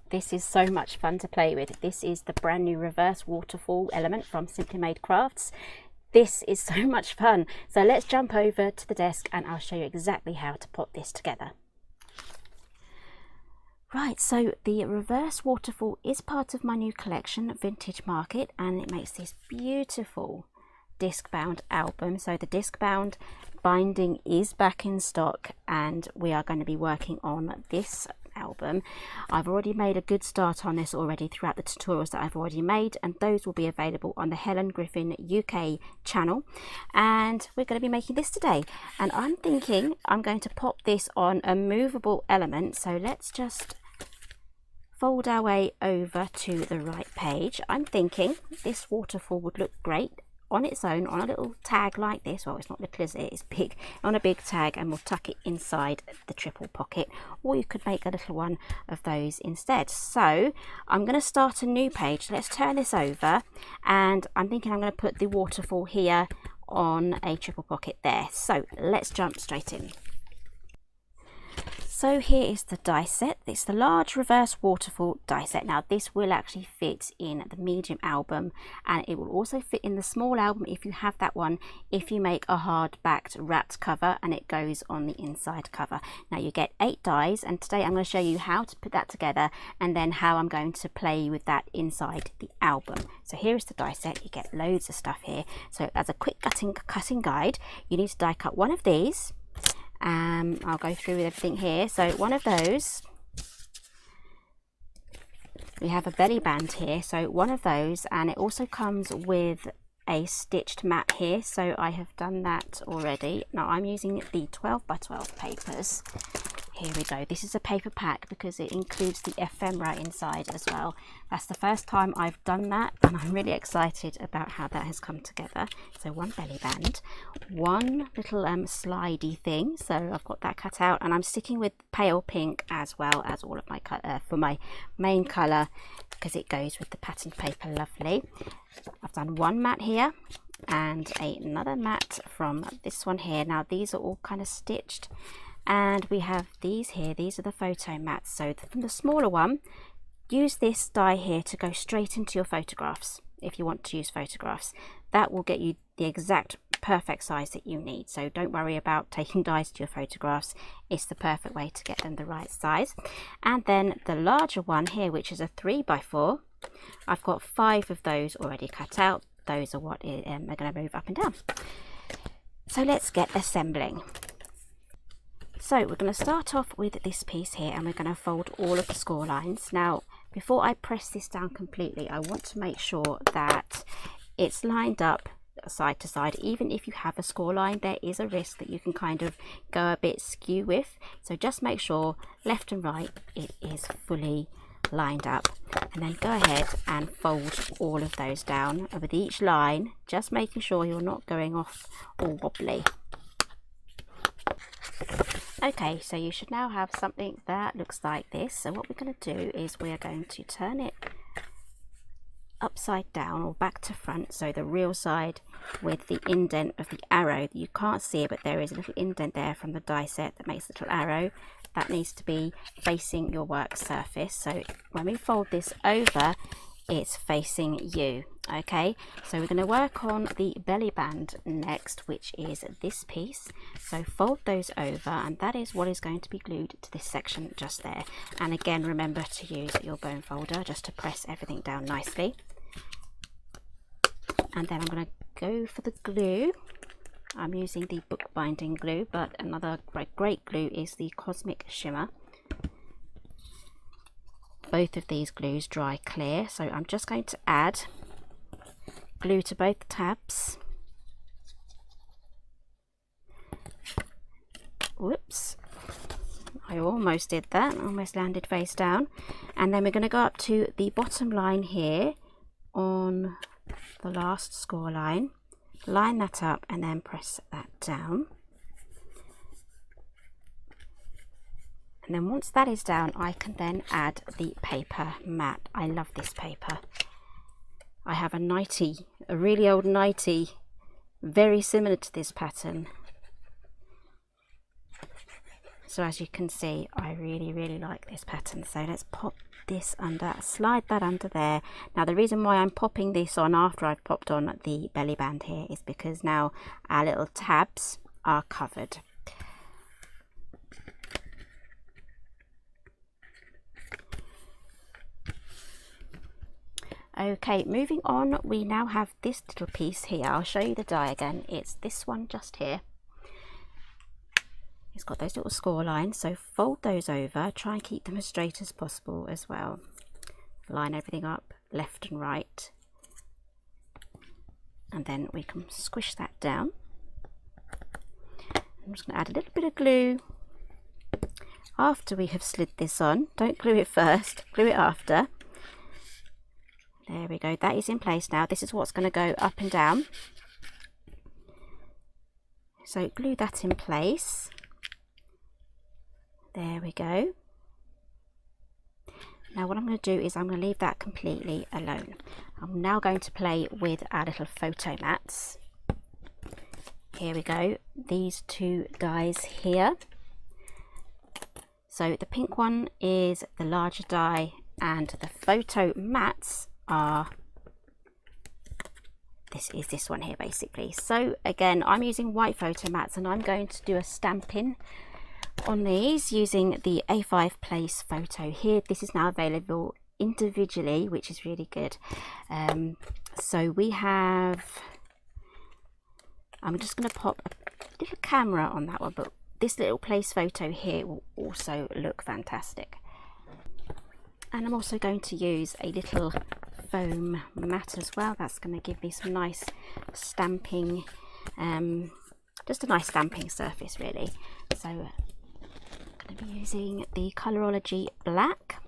This is so much fun to play with. This is the brand new reverse waterfall element from Simply Made Crafts. This is so much fun. So let's jump over to the desk and I'll show you exactly how to put this together. Right, so the reverse waterfall is part of my new collection, Vintage Market, and it makes this beautiful disc bound album. So the disc bound binding is back in stock and we are going to be working on this album. I've already made a good start on this already throughout the tutorials that I've already made, and those will be available on the Helen Griffin UK channel, and we're going to be making this today. And I'm thinking I'm going to pop this on a movable element, so let's just fold our way over to the right page. I'm thinking this waterfall would look great on its own on a little tag like this. Well, it's not little, is it? It's big, on a big tag, and we'll tuck it inside the triple pocket, or you could make a little one of those instead. So I'm going to start a new page. Let's turn this over, and I'm thinking I'm going to put the waterfall here on a triple pocket there. So let's jump straight in. So here is the die set. It's the large reverse waterfall die set. Now this will actually fit in the medium album, and it will also fit in the small album if you have that one, if you make a hard backed wrapped cover and it goes on the inside cover. Now you get 8 dies, and today I'm going to show you how to put that together and then how I'm going to play with that inside the album. So here is the die set. You get loads of stuff here. So as a quick cutting guide, you need to die cut one of these. I'll go through with everything here. So one of those, we have a belly band here, so one of those, and it also comes with a stitched mat here, so I have done that already. Now I'm using the 12 by 12 papers. Here we go. This is a paper pack because it includes the ephemera inside as well. That's the first time I've done that, and I'm really excited about how that has come together. So one belly band, one little slidey thing, so I've got that cut out, and I'm sticking with pale pink as well as all of my for my main colour, because it goes with the patterned paper. Lovely. I've done one mat here and another mat from this one here. Now these are all kind of stitched. And we have these here. These are the photo mats. So from the smaller one, use this die here to go straight into your photographs if you want to use photographs. That will get you the exact perfect size that you need. So don't worry about taking dies to your photographs. It's the perfect way to get them the right size. And then the larger one here, which is a 3 by 4, I've got 5 of those already cut out. Those are what are going to move up and down. So let's get assembling. So we're going to start off with this piece here, and we're going to fold all of the score lines. Now before I press this down completely, I want to make sure that it's lined up side to side. Even if you have a score line, there is a risk that you can kind of go a bit skew with, so just make sure left and right it is fully lined up, and then go ahead and fold all of those down with each line, just making sure you're not going off all wobbly. Okay, so you should now have something that looks like this. So what we're going to do is we're going to turn it upside down or back to front, so the real side with the indent of the arrow. You can't see it, but there is a little indent there from the die set that makes a little arrow. That needs to be facing your work surface. So when we fold this over, it's facing you. Okay, so we're going to work on the belly band next, which is this piece. So fold those over, and that is what is going to be glued to this section just there. And again, remember to use your bone folder just to press everything down nicely. And then I'm going to go for the glue. I'm using the bookbinding glue, but another great glue is the Cosmic Shimmer. Both of these glues dry clear, so I'm just going to add glue to both tabs. Whoops, I almost did that, almost landed face down. And then we're going to go up to the bottom line here on the last score line, line that up and then press that down. And then once that is down, I can then add the paper mat. I love this paper. I have a nightie, a really old nightie, very similar to this pattern. So as you can see, I really like this pattern. So let's pop this under, slide that under there. Now the reason why I'm popping this on after I've popped on the belly band here is because now our little tabs are covered. Okay, moving on, we now have this little piece here. I'll show you the die again. It's this one just here. It's got those little score lines, so fold those over, try and keep them as straight as possible as well. Line everything up left and right, and then we can squish that down. I'm just going to add a little bit of glue after we have slid this on. Don't glue it first, glue it after. There we go, that is in place now. This is what's going to go up and down. So glue that in place. There we go. Now what I'm going to do is I'm going to leave that completely alone. I'm now going to play with our little photo mats. Here we go, these two dies here. So the pink one is the larger die, and the photo mats are, this one here basically. So again, I'm using white photo mats, and I'm going to do a stamping on these using the A5 Place photo here. This is now available individually, which is really good. So we have, I'm just going to pop a little camera on that one, but this little place photo here will also look fantastic. And I'm also going to use a little foam mat as well. That's going to give me some nice stamping, just a nice stamping surface really. So I'm going to be using the Colorology Black.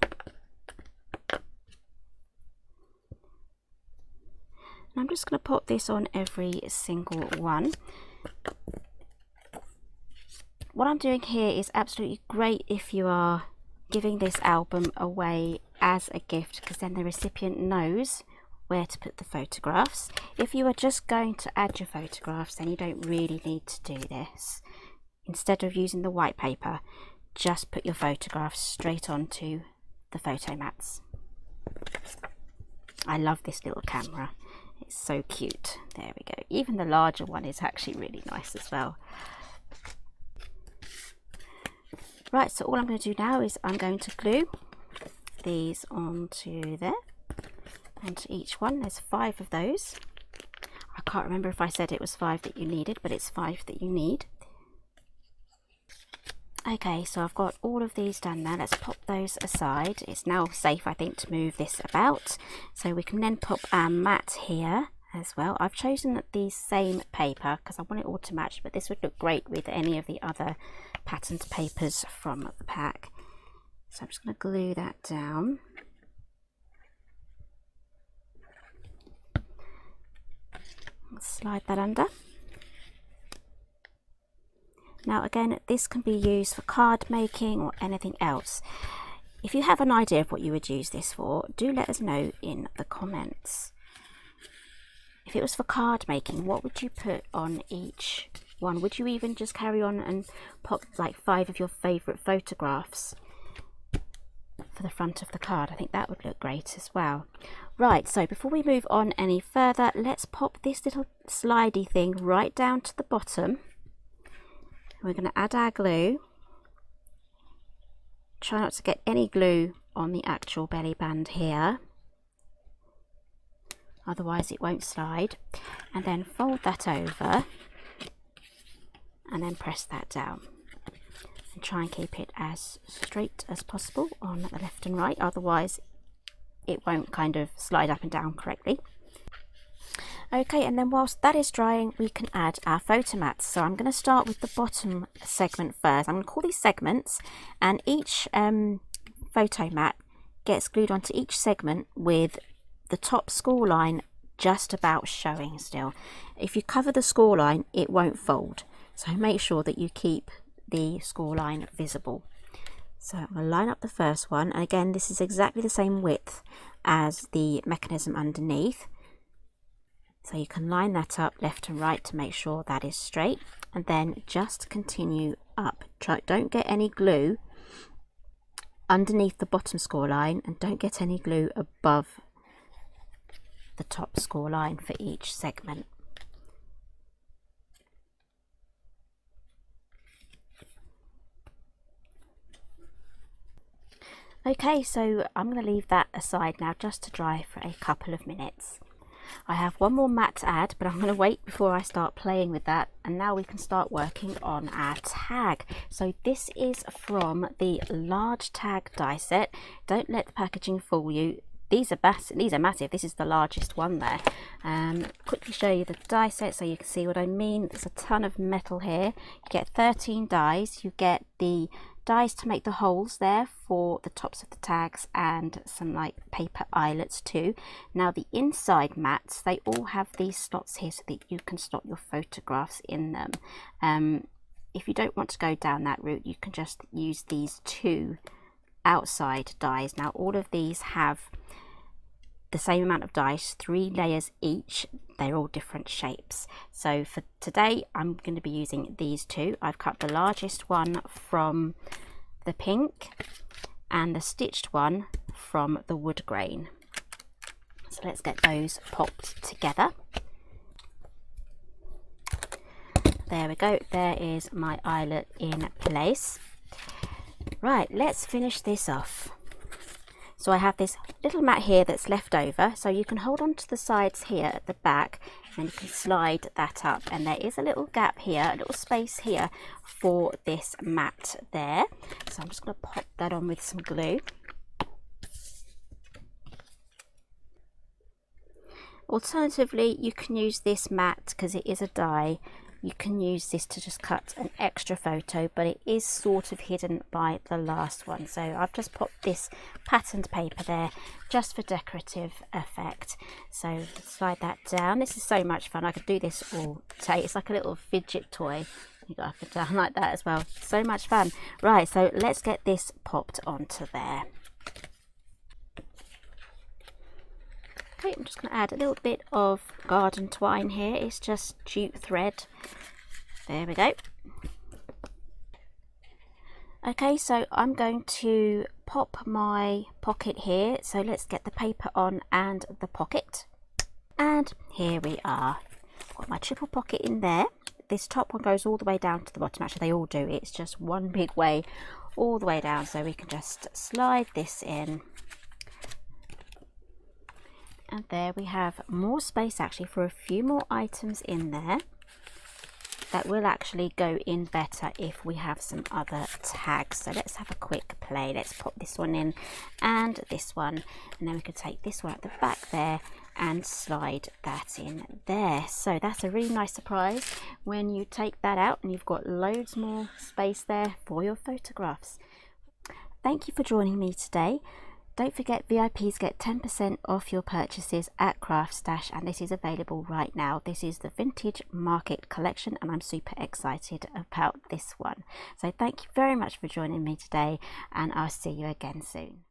And I'm just going to pop this on every single one. What I'm doing here is absolutely great if you are giving this album away as a gift, because then the recipient knows where to put the photographs. If you are just going to add your photographs, then you don't really need to do this. Instead of using the white paper, just put your photographs straight onto the photo mats. I love this little camera, it's so cute. There we go. Even the larger one is actually really nice as well. Right, so all I'm going to do now is I'm going to glue these onto there, and to each one there's 5 of those. I can't remember if I said it was 5 that you needed, but it's 5 that you need. Okay, so I've got all of these done now. Let's pop those aside. It's now safe, I think, to move this about. So we can then pop our mat here as well. I've chosen the same paper because I want it all to match, but this would look great with any of the other patterned papers from the pack. So I'm just going to glue that down. Slide that under. Now again, this can be used for card making or anything else. If you have an idea of what you would use this for, do let us know in the comments. If it was for card making, what would you put on each one? Would you even just carry on and pop like 5 of your favourite photographs for the front of the card? I think that would look great as well. Right, so before we move on any further, let's pop this little slidey thing right down to the bottom. We're going to add our glue. Try not to get any glue on the actual belly band here, otherwise it won't slide. And then fold that over and then press that down. And try and keep it as straight as possible on the left and right, otherwise it won't kind of slide up and down correctly. Okay, and then whilst that is drying, we can add our photo mats. So I'm going to start with the bottom segment first. I'm going to call these segments, and each photo mat gets glued onto each segment with the top score line just about showing still. If you cover the score line, it won't fold. So make sure that you keep the score line visible. So I'm going to line up the first one, and again, this is exactly the same width as the mechanism underneath. So you can line that up left and right to make sure that is straight. and then just continue up. Don't get any glue underneath the bottom score line, and don't get any glue above the top score line for each segment. Okay, so I'm going to leave that aside now just to dry for a couple of minutes. I have one more mat to add, but I'm going to wait before I start playing with that, and now we can start working on our tag. So this is from the large tag die set. Don't let the packaging fool you. These are massive. This is the largest one there. Quickly show you the die set so you can see what I mean. There's a ton of metal here. You get 13 dies. You get the dies to make the holes there for the tops of the tags, and some like paper eyelets too. Now the inside mats, they all have these slots here so that you can slot your photographs in them. If you don't want to go down that route, you can just use these two outside dies. Now all of these have the same amount of dice, 3 layers each. They're all different shapes. So for today I'm going to be using these two. I've cut the largest one from the pink and the stitched one from the wood grain. So let's get those popped together. There we go, there is my eyelet in place. Right, let's finish this off. So I have this little mat here that's left over, so you can hold on to the sides here at the back and you can slide that up, and there is a little gap here, a little space here for this mat there. So I'm just going to pop that on with some glue. Alternatively, you can use this mat because it is a die. You can use this to just cut an extra photo, but it is sort of hidden by the last one. So I've just popped this patterned paper there just for decorative effect. So slide that down. This is so much fun. I could do this all day. It's like a little fidget toy. You go up and down like that as well. So much fun. Right, so let's get this popped onto there. Okay, I'm just going to add a little bit of garden twine here. It's just jute thread. There we go. Okay, so I'm going to pop my pocket here. So let's get the paper on and the pocket. And here we are. Got my triple pocket in there. This top one goes all the way down to the bottom. Actually, they all do. It's just one big way all the way down. So we can just slide this in. And there we have more space actually for a few more items in there that will actually go in better if we have some other tags. So let's have a quick play. Let's pop this one in and this one, and then we could take this one at the back there and slide that in there. So that's a really nice surprise when you take that out and you've got loads more space there for your photographs. Thank you for joining me today. Don't forget, VIPs get 10% off your purchases at CraftStash, and this is available right now. This is the Vintage Market collection, and I'm super excited about this one. So thank you very much for joining me today, and I'll see you again soon.